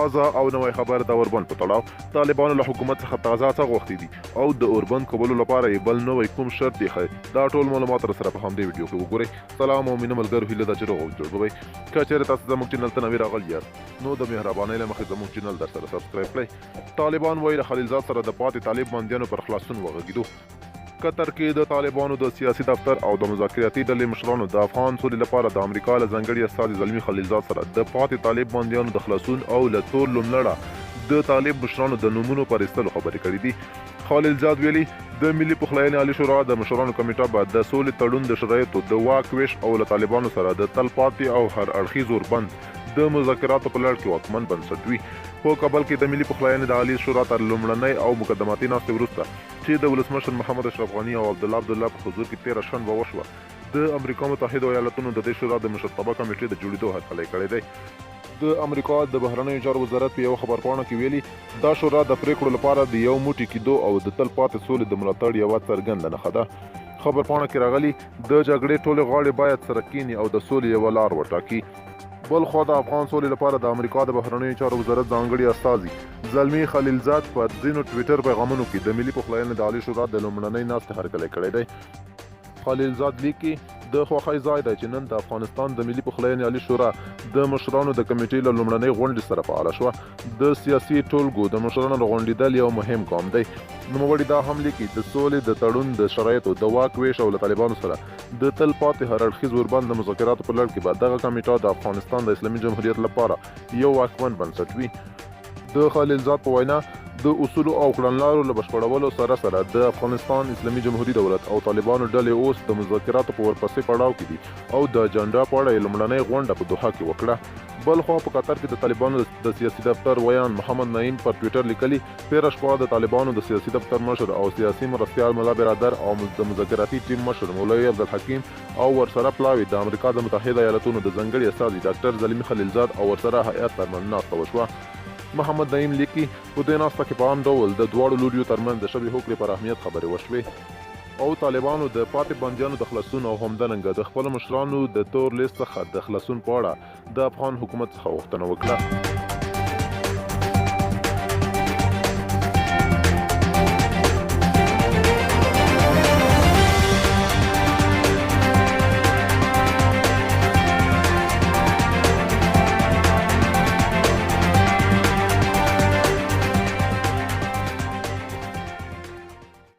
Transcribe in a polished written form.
تازه او نوې خبر د اوربند په تړاو طالبانو له حکومت څخه تازه څه غوښتي دي او د اوربند کولو لپاره یې بل نوی کوم شرط یې دا ټول معلومات سره په همدې ویډیو کې وګورئ. سلام او مینه ملګرو، هیله ده چې روغ او جوړ به وئ. که چېرې تاسو زموږ چینل ته نوي راغلي یاست نو د مهربانۍ له مخې زموږ چینل در سره سبسکرایب کړئ. طالبان وایي له خلیلزاد سره د پاتې طالب بندیانو پر خلاصون وغږېدو. قطر کې د طالبانو د سیاسي دفتر او د مذاکراتي ډلې مشرانو د افغان سولې لپاره د امریکا له ځانګړي استازي زلمي خلیلزاد سره د پاتې طالب بندیانو د خلاصون او له تور لومړړه د طالب مشرانو د نومونو پر ایستلو خبرې کړې دي. خلیلزاد ویلي د ملي پخلاینې عالي شورا د مشرانو کمیټه به د سولې تړون د شرایطو د واک ویش او له طالبانو سره د تل پاتې او هر اړخیز اوربند د مذاکراتو په لړ کې واکمن بنسټ وي. په کابل کې د ملي پخلاینې د عالي شورا تر لومړنۍ او مقدماتي ناستې وروسته چې د ولسمشر محمد اشرف غني او عبدالله په حضور کې 13 شنبه وشوه، د امریکا متحده ایالاتونو د دې شورا د مشرتابه کمیټې د جوړېدو هرکلی کړی دی. د امریکا د بهرنیو چارو وزارت په یو خبرپاڼه کې ویلي دا شورا د پریکړو لپاره د یو موټی کېدو او د تل پاتې سولې د ملاتړ یوه څرګنده نښه ده. خبرپاڼه کې راغلي د جګړې ټولې غاړې باید سره کینی او د سولې یوه لار وټاکي. بل خوا د افغان سولې لپاره د امریکا د بهرنیو چارو وزارت ځانګړي استازي زلمي خلیلزاد په ځینو ټویټر پیغامونو کې د ملي پخلاینې د عالي شورا د لومړنۍ ناستې هرکلی کړی دی. خلیلزاد لیکي د خوښۍ ځای دی چې نن د افغانستان د ملي پخلاینې عالي شورا د مشرانو د کمیټې له لومړنۍ غونډې سره فعاله شوه. د سیاسي ټولګو د مشرانو غونډېدل یو مهم ګام دی. نوموړي دا هم لیکي د سولې د تړون د شرایطو د واک ویش او له طالبانو سره د تل پاتې هر اړخیز اوربند د مذاکراتو په لړ کې به دغه کمیټه د افغانستان د اسلامي جمهوریت لپاره یو واکمن بنسټ وي. د خلیلزاد په وینا د اصولو او کړنلارو له بشپړولو سره سره د افغانستان اسلامي جمهوري دولت او طالبانو ډلې اوس د مذاکراتو په ورپسې پړاو کې دي او د اجنډا په اړه یې لومړنۍ غونډه په دوحه کې وکړه. بل خوا په قطر کې د طالبانو د سیاسي دفتر ویان محمد نعیم پر ټویټر لیکلي تېره شپه د طالبانو د سیاسي دفتر مشر او سیاسي مرستیال ملا برادر او د مذاکراتي ټیم مشر مولوي عبدالحکیم او ورسره پلاوي د امریکا د متحده ایالاتونو د ځانګړي استازي ډاکټر زلمي خلیلزاد او ورسره هیئت ترمنځ ناسته وشوه. محمد نعیم لیکي په دې ناسته کې په عام ډول د دواړو لوریو ترمنځ د شبې هوکړې پر اهمیت خبرې وشوې او طالبانو د پاتې بندیانو د خلاصون او همدارنګه د خپلو مشرانو د تور لیست څخه د خلاصون په اړه د افغان حکومت څخه غوښتنه وکړه.